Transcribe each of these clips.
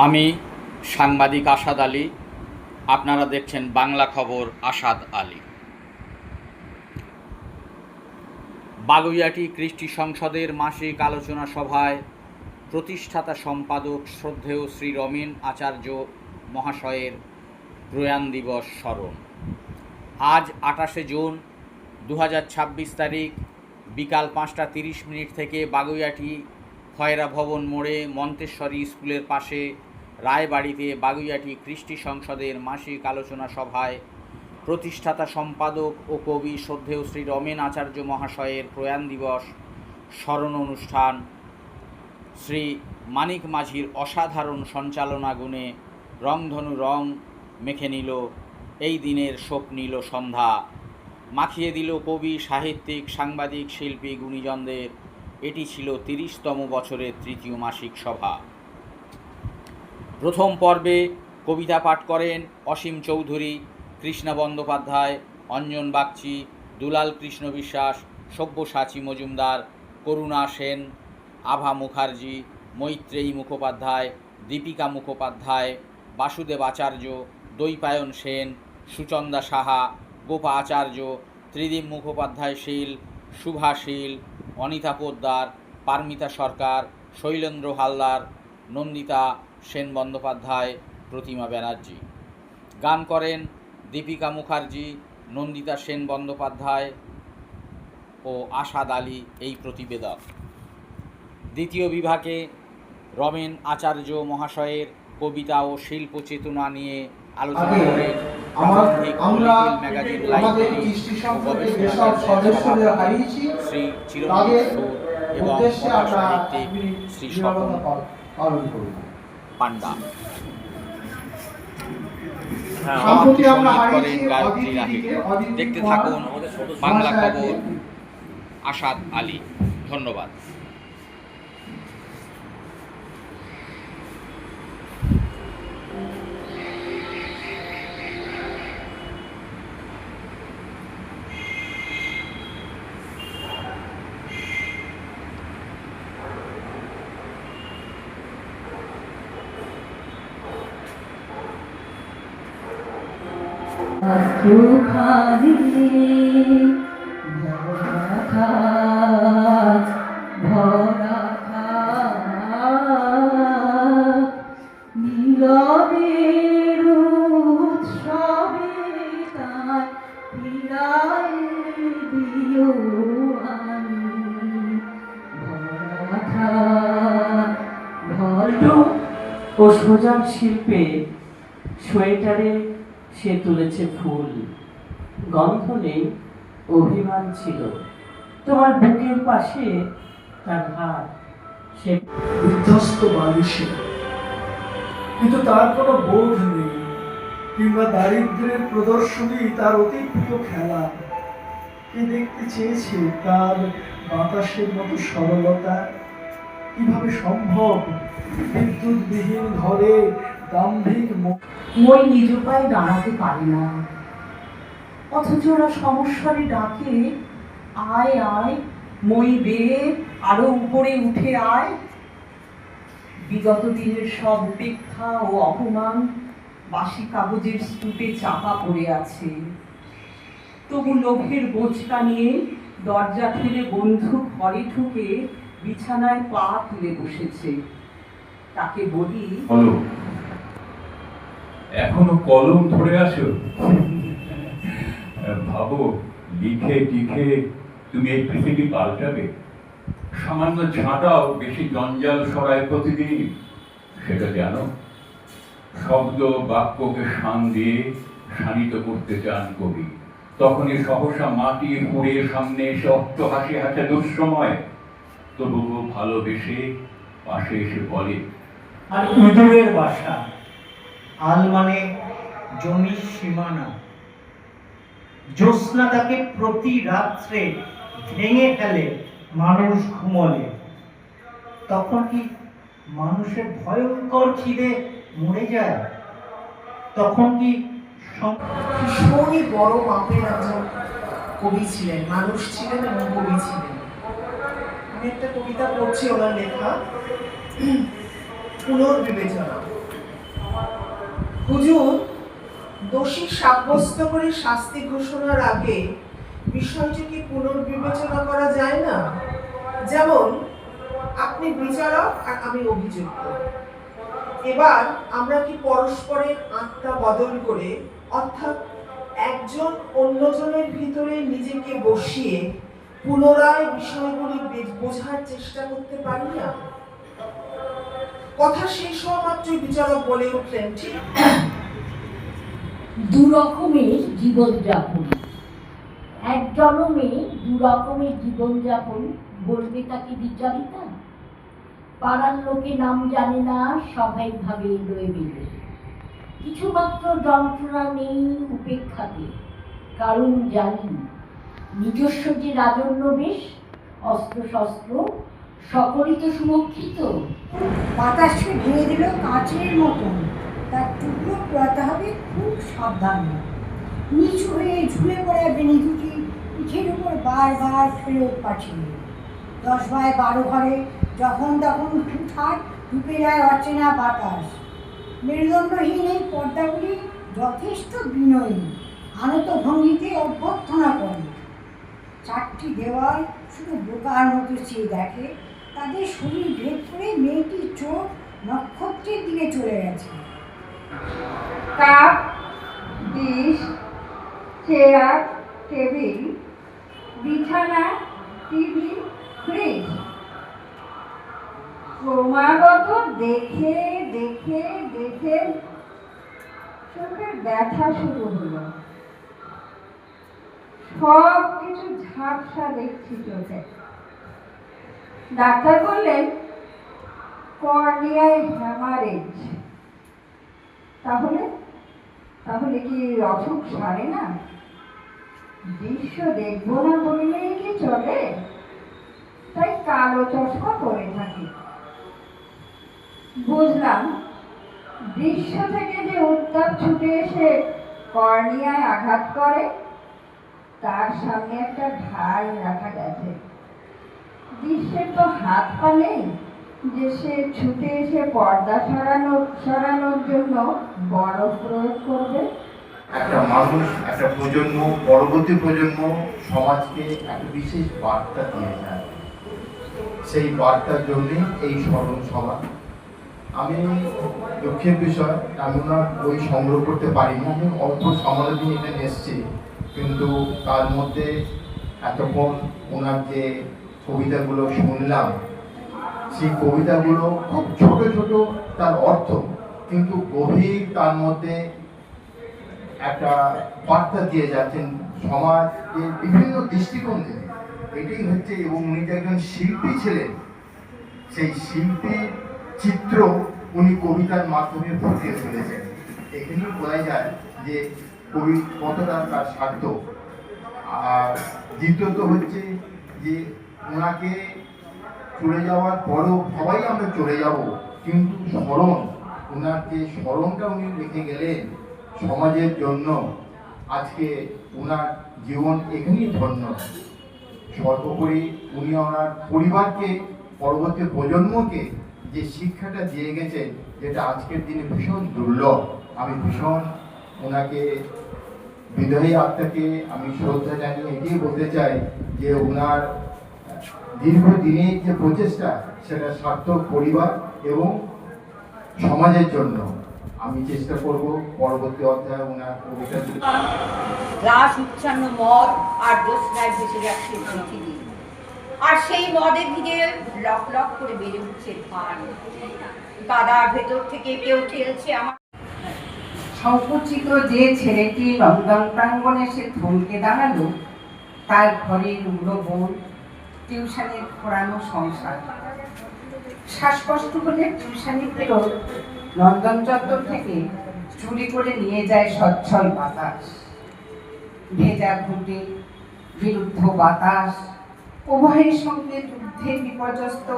আমি সাংবাদিক আসাদ আলী। আপনারা দেখছেন বাংলা খবর আসাদ আলী। বাগুইআটি কৃষ্টি সংসদের মাসিক আলোচনা সভায় প্রতিষ্ঠাতা সম্পাদক শ্রদ্ধেয় শ্রী রমেন আচার্য মহাশয়ের প্রয়াণ দিবস স্মরণ। আজ 28 জুন 2026 তারিখ বিকাল 5:30 থেকে বাগুইআটি খয়রা ভবন মোড়ে মন্তেশ্বরী স্কুলের পাশে রায়বাড়িতে বাগুইআটি কৃষ্টি সংসদের মাসিক আলোচনা সভায় প্রতিষ্ঠাতা সম্পাদক ও কবি শ্রদ্ধেয় শ্রী রমেন আচার্য মহাশয়ের প্রয়াণ দিবস স্মরণ অনুষ্ঠান শ্রী মানিক মাঝির অসাধারণ সঞ্চালনাগুণে রংধনু রং মেখে নিল এই দিনের স্বপ্নীল সন্ধ্যা, মাখিয়ে দিল কবি, সাহিত্যিক, সাংবাদিক, শিল্পী, গুণীজনদের। এটি ছিল 30তম বছরের তৃতীয় মাসিক সভা। প্রথম পর্বে কবিতা পাঠ করেন অসীম চৌধুরী, কৃষ্ণা বন্দ্যোপাধ্যায়, অঞ্জন বাগচি, দুলাল কৃষ্ণ বিশ্বাস, সব্যসাচী মজুমদার, করুণা সেন, আভা মুখার্জি, মৈত্রেয়ী মুখোপাধ্যায়, দীপিকা মুখোপাধ্যায়, বাসুদেব আচার্য, দৈপায়ন সেন, সুচন্দা সাহা, গোপা আচার্য, ত্রিদীপ মুখোপাধ্যায় শীল, শুভা শীল, অনিতা পোদ্দার, পারমিতা সরকার, শৈলেন্দ্র হালদার, নন্দিতা সেন বন্দ্যোপাধ্যায়, প্রতিমা ব্যানার্জি। গান করেন দীপিকা মুখার্জি, নন্দিতা সেন বন্দ্যোপাধ্যায় ও আসাদ আলী এই প্রতিবেদক। দ্বিতীয় বিভাগে রমেন আচার্য মহাশয়ের কবিতা ও শিল্প চেতনা নিয়ে আলোচনা করেন ম্যাগাজিন লাইব্রেরি ও গবেষণা শ্রী চিরঞ্জিত সুর এবং সাহিত্যিক শ্রী স্বপন পান্ডা। করেন গায়ত্রী রাহি। দেখতে থাকুন বাংলা খবর আসাদ আলী। ধন্যবাদ। ও সোজার শিল্পে সোয়েটারে সে তুলেছে ফুল, গন্ধ নেই, অভিমান ছিল তোমার বুকের পাশে তার হাত, সে বিধ্বস্ত বালিশে, কিন্তু তার কোনো বোধ নেই, কিংবা দারিদ্র্যের প্রদর্শনী তার অতি প্রিয় খেলা। কি দেখতে চেয়েছে তার বাতাসের মতো সরলতা? কিভাবে সম্ভব বিদ্যুৎবিহীন ঘরে দাম্ভিক মই নিজ পায়ে দাঁড়াতে পারে না, অথচ ওরা সমস্যারে ডাকে, আয় আয় মই বেয়ে আরো উপরে উঠে আয়। বিগত দিনের সব উপেক্ষা ও অপমান বাসি কাগজের স্তূপে চাপা পড়ে আছে। তবু লোভের বোঝকা নিয়ে দরজা ঠেলে বন্ধু ঘরে ঢুকে বিছানায় পা তুলে বসেছে। তাকে বলি, এখনো কলম ধরে আসো? ভাবো লিখে টিখে তুমি এই পৃথিবী পাল্টাবে? সামান্য ঝাঁটাও বেশি জঞ্জাল সরায় প্রতিদিন, সেটা জানো? শব্দ বাক্যকে শান দিয়ে শানিত করতে চান কবি, তখনই সহসা মাটি হুড়ে সামনে এসে অট্ট হাসি হাসে দুঃসময়, তবুও ভালোবেসে পাশে এসে বলে, আর ইঁদুরের বাসা। আল মানে জমির সীমানা। জ্যোৎস্না তাকে প্রতি রাত্রে ভেঙে ফেলে মানুষ ঘুমলে। তখন কি মানুষের ভয়ঙ্কর খিদে মরে যায়? তখন কি ভীষণই বড় মাপের একজন কবি ছিলেন, মানুষ ছিলেন এবং কবি ছিলেন। আমি একটা কবিতা পড়ছি ওনার লেখা, পুনর্বিবেচনা। হুজুর, দোষী সাব্যস্ত করে শাস্তি ঘোষণার আগে বিষয়টিকে পুনর্বিবেচনা করা যায় না? যেমন আপনি বিচারক আর আমি অভিযুক্ত। এবার আমরা কি পরস্পরের আত্মা বদল করে, অর্থাৎ একজন অন্যজনের ভিতরে নিজেকে বসিয়ে পুনরায় বিষয়গুলি বোঝার চেষ্টা করতে পারি না? কথা শেষ হওয়া মাত্রই বিচারক বলে উঠলেন, ঠিক দু রকমের জীবনযাপন, এক জনমে দু রকমের জীবনযাপন, বলবে তাকে বিচারিতা? পাড়ার লোকে নাম জানে না, স্বাভাবিকভাবে রয়ে গেলে কিছুমাত্র যন্ত্রণা নেই উপেক্ষাতে, কারণ জানি নিজস্ব যে রাজন্য বেশ, অস্ত্র শস্ত্র সকলই তো সুরক্ষিত। বাতাসকে ভেঙে দিল কাঁচের মতন, তার টুকরো পোড়াতে হবে খুব সাবধানে। নিচু হয়ে ঝুলে পড়ে বেনি দুটি পিঠের উপর বারবার ফেরত পাঠিয়ে 10/12 ঘরে যখন তখন হুটহাট ঢুকে যায় অচেনা বাতাস। মেরুদণ্ডহীন এই পর্দাগুলি যথেষ্ট বিনয়ী, আনত ভঙ্গিতে অভ্যর্থনা করে। 4টি দেওয়াল শুধু বোকার মতো চেয়ে দেখে, তাদের শরীর ভেদ করে মেয়েটির চোখ নক্ষত্রের দিকে চলে গেছে। কাপ, ডিশ, চেয়ার, টেবিল, বিছানা, টিভি, ফ্রিজ ক্রমাগত দেখে দেখে দেখে চোখের ব্যথা শুরু হলো। সব কিছু ঝাপসা দেখছি চোখে। ডাক্তার বললেন কর্নিয়ায় হ্যামারেজ। তাহলে তাহলে কি অসুখ সারে না? দৃশ্য দেখবো না বললেই কি চলে? তাই কালো চশমা পরে থাকি। বুঝলাম দৃশ্য থেকে যে উত্তাপ ছুটে এসে কর্নিয়ায় আঘাত করে, তার সামনে একটা ঢাল রাখা গেছে। দৃশ্যের তো হাত পা নেই যে সে ছুটে এসে পর্দা সরানোর জন্য বরফ প্রয়োগ করবে। একটা মানুষ, একটা প্রজন্ম, পরবর্তী প্রজন্ম সমাজকে একটা বিশেষ বার্তা দিয়ে যায়। সেই বার্তার জন্যে এই স্মরণ সভা। আমি দুঃখের বিষয়, আমি ওনার বই সংগ্রহ করতে পারিনি। আমি অল্প সময়ের দিন এখানে এসেছি, কিন্তু তার মধ্যে এতক্ষণ ওনার যে কবিতাগুলো শুনলাম, সেই কবিতাগুলো খুব ছোট ছোট তার অর্থ, কিন্তু গভীর তার মধ্যে একটা বার্তা দিয়ে যাচ্ছেন সমাজের বিভিন্ন দৃষ্টিকোণ থেকে। এটাই হচ্ছে, এবং উনি যে একজন শিল্পী ছিলেন, সেই শিল্পীর চিত্র উনি কবিতার মাধ্যমে ফুটিয়ে তুলেছেন। এখানেই বোঝা যায় যে কবি কতটা তার সাধ্য। আর দ্বিতীয়ত হচ্ছে যে ওনাকে চলে যাওয়ার পরও সবাই আমরা চলে যাব, কিন্তু স্মরণ, ওনার যে স্মরণটা উনি রেখে গেলেন সমাজের জন্য, আজকে ওনার জীবন এখানেই ধন্য। সর্বোপরি উনি ওনার পরিবারকে, পরবর্তী প্রজন্মকে যে শিক্ষাটা দিয়ে গেছেন, যেটা আজকের দিনে ভীষণ দুর্লভ। আমি ভীষণ ওনাকে, বিদায়ী আত্মাকে আমি শ্রদ্ধা জানিয়ে এগিয়ে বলতে চাই যে ওনার দীর্ঘদিনের যে প্রচেষ্টা, সেটা সার্থক পরিবার এবং সমাজের জন্য। আমি চেষ্টা করব পরবর্তী অধ্যায়ে ওনার কবিতা। গ্লাস উচ্ছন্ন মদ আর জ্যোৎস্নায় ভেসে যাচ্ছে পৃথিবী, আর সেই মদে ভিজে লক লক করে বেড়ে উঠছে ধান। কাদার ভেতর থেকে কেউ ঠেলছে আমার। সংকুচিত যে ছেলেটি নন্দন প্রাঙ্গণে সে থমকে দাঁড়ালো, তার ঘরের উগ্র বোন, টিউশনের পুরানো সংসার। শ্বাসকষ্ট হলে টিউশনি ফেরত নন্দন চত্বর থেকে চুরি করে নিয়ে যায় সচ্ছল বাতাস। ভেজা ঘুঁটে, বিরুদ্ধ বাতাস, উভয়ের সঙ্গে যুদ্ধে বিপর্যস্ত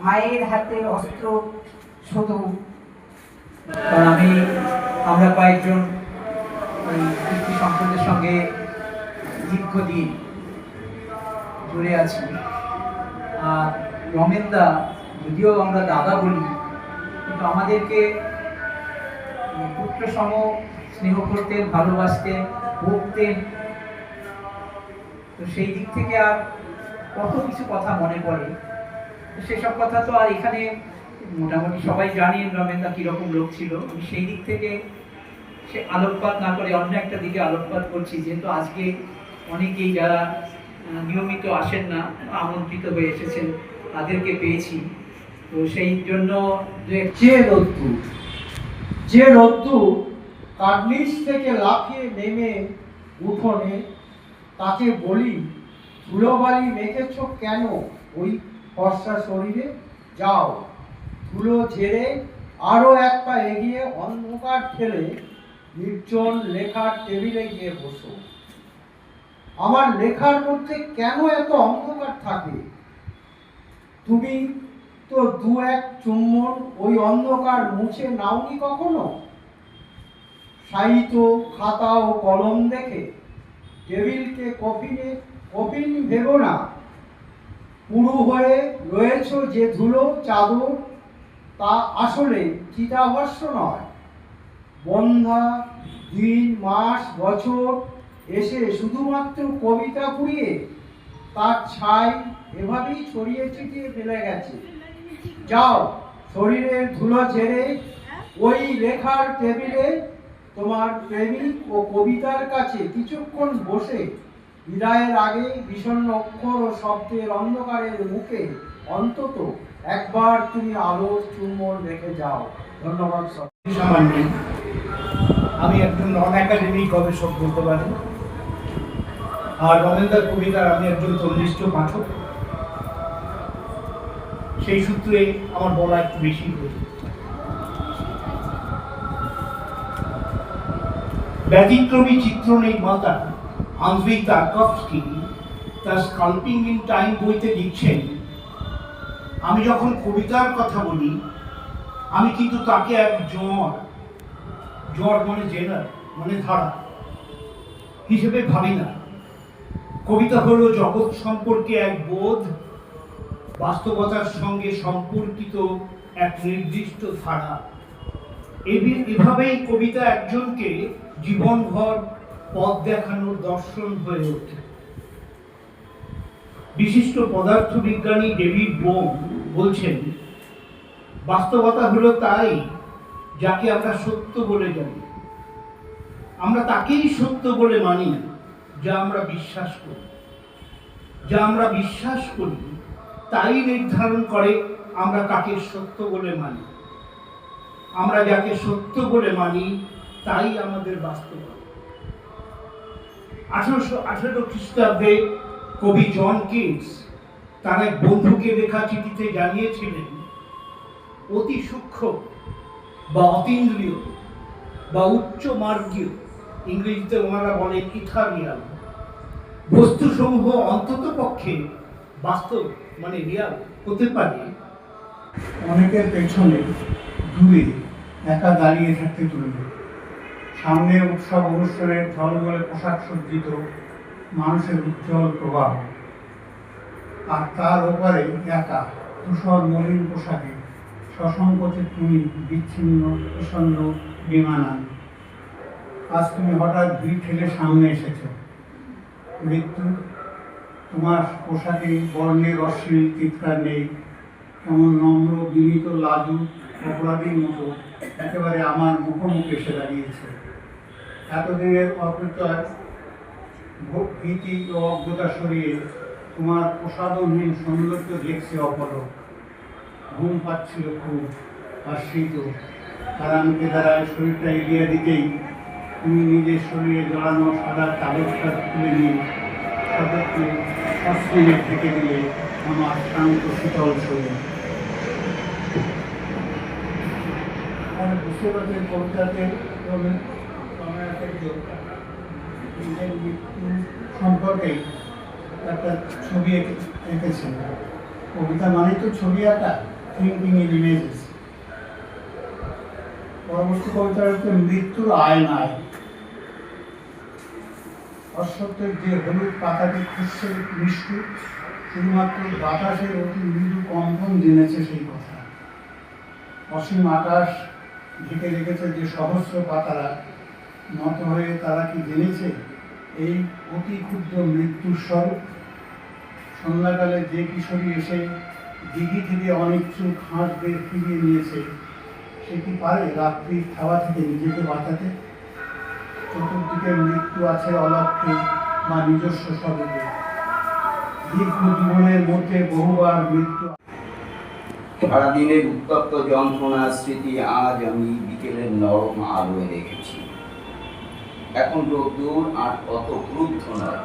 মায়ের হাতের অস্ত্র শুধু। আমরা কয়েকজন ওই কৃষি সম্পদের সঙ্গে দীর্ঘদিন জুড়ে আছি। আর রমেনদা, যদিও আমরা দাদা বলি, কিন্তু আমাদেরকে পুত্র সম স্নেহ করতেন, ভালোবাসতেন, বকতেন। তো সেই দিক থেকে আর কত কিছু কথা মনে পড়ে, সেসব কথা তো আর এখানে মোটামুটি সবাই জানেন রমেনদা কিরকম লোক ছিল। আমি সেই দিক থেকে সে আলোকপাত না করে অন্য একটা দিকে আলোকপাত করছি, যেহেতু আজকে অনেকেই যারা নিয়মিত আসেন না, আমন্ত্রিত হয়ে এসেছেন, তাদেরকে পেয়েছি। তো সেই জন্য যে রোদ্দুর কার্নিশ থেকে লাফিয়ে নেমে উঠোনে, তাকে বলি ধুলোবালি মেখেছ কেন ওই ফর্সা শরীরে? যাও ধুলো ঝেড়ে আরো এক পা এগিয়ে অন্ধকার ঠেলে নির্জন লেখার টেবিলে গিয়ে বসো। আমার লেখার মধ্যে কেন এত অন্ধকার থাকে? তুমি তো দু এক চুম্বন ওই অন্ধকার মুছে নাওনি কখনো। সাহিত্য খাতা ও কলম দেখে টেবিলকে কফিন ভেবো না। পুরু হয়ে রয়েছ যে ধুলো চাদর, তা আসলে চিতাভস্ম নয়। বন্ধা দিন মাস বছর এসে শুধুমাত্র কবিতা পুড়িয়ে তার ছাই এভাবেই ছড়িয়ে ছিটিয়ে ফেলে গেছে। যাও শরীরের ধুলো ঝেড়ে ওই লেখার টেবিলে তোমার প্রেমিক ও কবিতার কাছে কিছুক্ষণ বসে বিদায়ের আগে বিষণ্ণ অক্ষর ও শব্দের অন্ধকারের মুখে অন্তত একবার তুমি আলোর চুম্বন রেখে যাও। ধন্যবাদ। সামান্য আমি একজন নন একাডেমিক গবেষক বলতে পারি, আর রমেনদার কবিতার আমি একজন তন্নিষ্ঠ পাঠক। সেই সূত্রে আমার বলা একটু বেশি হয়েছে। ব্যতিক্রমী চিত্রনির্মাতা আন্দ্রেই তারকভস্কি তার স্কাল্পিং ইন টাইম বইতে লিখছেন, আমি যখন কবিতার কথা বলি আমি কিন্তু তাকে এক জ্বর মানে জেনার মানে ধারা হিসেবে ভাবি না। কবিতা হলো জগৎ সম্পর্কে এক বোধ, বাস্তবতার সঙ্গে সম্পর্কিত এক নির্দিষ্ট ধারা। এভাবেই কবিতা একজনকে জীবনভর পথ দেখানোর দর্শন হয়ে ওঠে। বিশিষ্ট পদার্থবিজ্ঞানী ডেভিড বোম বলছেন, বাস্তবতা হলো তাই যাকে আমরা সত্য বলে জানি। আমরা তাকেই সত্য বলে মানি যা আমরা বিশ্বাস করি। যা আমরা বিশ্বাস করি তাই নির্ধারণ করে আমরা কাকে সত্য বলে মানি। আমরা যাকে সত্য বলে মানি তাই আমাদের বাস্তবতা। 1818 খ্রিস্টাব্দে কবি জন কিটস তার এক বন্ধুকে লেখা চিঠিতে জানিয়েছিলেন, অতি সূক্ষ্ম বা অতীন্দ্রিয় বা উচ্চ মার্গীয়, ইংরেজিতে ওনারা বলেন ইথারিয়াল বস্তুসমূহ অন্তত পক্ষে বাস্তব মানে রিয়াল হতে পারে। অনেকের পেছনে দূরে একা দাঁড়িয়ে থাকতে তুলবে। সামনে উৎসব অনুষ্ঠানের ঝলমলে পোশাক সজ্জিত মানুষের উজ্জ্বল প্রবাহ, আর তার ওপারে একা ধূসর মলিন পোশাকে সসংকোচে তুমি বিচ্ছিন্ন বিষণ্ণ বিমানান। আজ তুমি হঠাৎ ভিড় ঠেলে সামনে এসেছ। মৃত্যু তোমার পোশাকে বর্ণের অশ্লীল চিৎকার নেই, এমন নম্র বিনীত লাজু অপরাধীর মতো একেবারে আমার মুখোমুখি এসে দাঁড়িয়েছে। এতদিনের অপরিচয় ভীতি ও অজ্ঞতা সরিয়ে তোমার প্রসাদনহীন সৌন্দর্য দেখছে অপলক। ঘুম পাচ্ছিল খুব আশ্রিত, আরামকে দ্বারায় শরীরটা এগিয়ে দিতেই তুমি নিজের শরীরে জড়ানো সাদা কাগজটা তুলে নিয়ে সতর্কে অশ্লীলে থেকে দিলে আমার শান্ত শীতল শরীর। মানে বুঝতে পারছি কবিতাতে নিজের মৃত্যু সম্পর্কে একটা ছবি এঁকেছেন। কবিতা মানে তো ছবি আঁকা, থিঙ্কিং ইন ইমেজেস। পরবর্তী কবিতার হচ্ছে মৃত্যুর আয়নায়। অশ্বত্থের যে হলুদ পাতাকে খুঁজছে মৃত্যু, শুধুমাত্র বাতাসের অতি মৃদু কম্পন জেনেছে সেই কথা। অসীম আকাশ ঢেকে রেখেছে যে সহস্র পাতারা, নত হয়ে তারা কি জেনেছে এই অতি ক্ষুদ্র মৃত্যুর স্বরূপ? সন্ধ্যাকালে যে কিশোরী এসে দিঘি থেকে অনিচ্ছুক হাঁসদের ফিরিয়ে নিয়েছে, সে কি পারে রাত্রির থাবা থেকে নিজেকে বাঁচাতে? চতুর্দিকে মৃত্যু আছে অলক্ষ্যে বা নিজস্ব স্বরূপে। দীর্ঘ জীবনের মধ্যে বহুবার মৃত্যু। সারাদিনের উত্তপ্ত যন্ত্রণার স্মৃতি আজ আমি বিকেলের নরম আলোয় রেখেছি। এখন রোদ্দুর আর অত ক্রুদ্ধ নয়।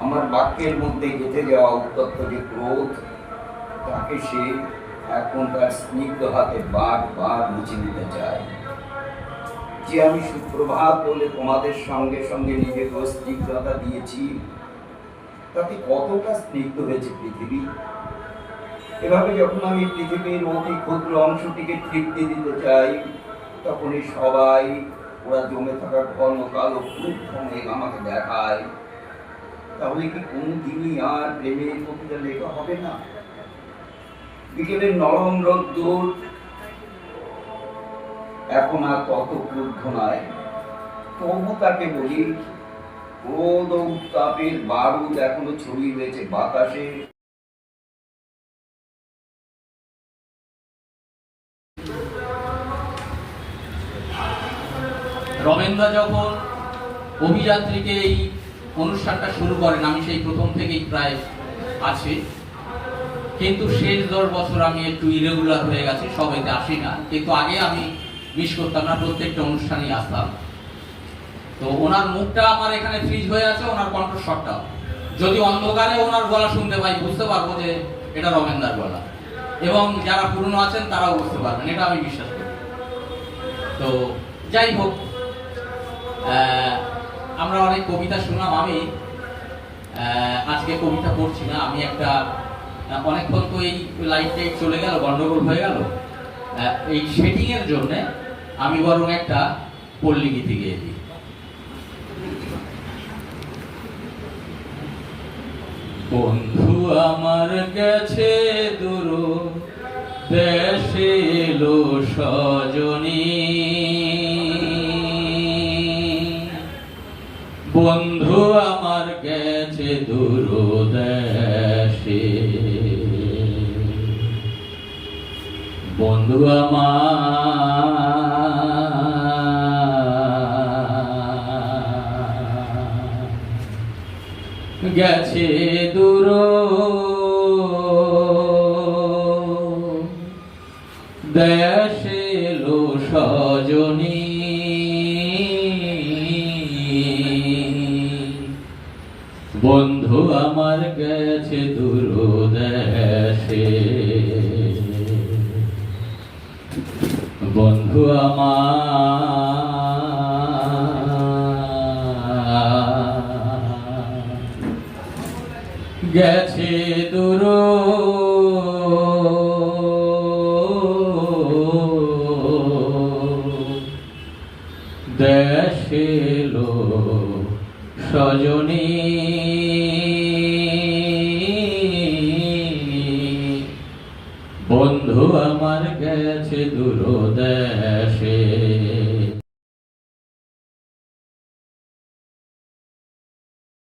আমার বাক্যের মধ্যে গেঁথে যাওয়া উত্তপ্ত যে ক্রোধ, তাকে সে এখন তার স্নিগ্ধ হাতে বারবার মুছে নিতে চায়। যে আমি সুপ্রভাত বলে তোমাদের সঙ্গে সঙ্গে নিজেকে স্নিগ্ধতা দিয়েছি, তাতে কতটা স্নিগ্ধ হয়েছে পৃথিবী। এভাবে যখন আমি পৃথিবীর অতি ক্ষুদ্র অংশটিকে তৃপ্তি দিতে চাই, তখনই সবাই ওরা জমে থাকা ঘন কালো ক্রুদ্ধ মেঘ আমাকে দেখায়। তাহলে কি কোনদিনই আর প্রেমের কবিতা লেখা হবে না? বিকেলের নরম রোদ্দুর এখন আর তত ক্রুদ্ধ নয়। তবু তাকে বলি, ক্রোধ ও উত্তাপের বারুদ এখনো ছড়িয়ে রয়েছে বাতাসে। রমেনদা যখন অভিযাত্রীকে এই অনুষ্ঠানটা শুরু করেন, আমি সেই প্রথম থেকেই প্রায় আছি, কিন্তু শেষ 10 বছর আমি একটু ইরেগুলার হয়ে গেছি, সবাইতে আসি না, কিন্তু আগে আমি মিস করতাম না, প্রত্যেকটা অনুষ্ঠানেই আসতাম। তো ওনার মুখটা আমার এখানে ফ্রিজ হয়ে আছে, ওনার কণ্ঠস্বরটা, যদি অন্ধকারে ওনার গলা শুনতে পাই বুঝতে পারবো যে এটা রমেনদার গলা, এবং যারা পুরনো আছেন তারাও বুঝতে পারবেন, এটা আমি বিশ্বাস করি। তো যাই হোক, আমরা অনেক কবিতা শুনলাম। আমি আজকে কবিতা পড়ছি না, আমি একটা অনেকক্ষণ তো এই লাইটটাই চলে গেল, গন্ডগোল হয়ে গেল, এই সেটিং এর জন্য আমি বরং একটা পল্লী গীতি গেয়ে দিই। বন্ধু আমার গেছে দূর দেশে এলো সজনী, বন্ধু আমার গেছে দূর দেশে, বন্ধু আমার গেছে দূর দেশে এলো সজনী, বন্ধু আমার গেছে দূর দেশে, বন্ধু আমার গেছে দূর দেশে এলো সজনী, বন্ধু আমার গেছে দূর দেশে।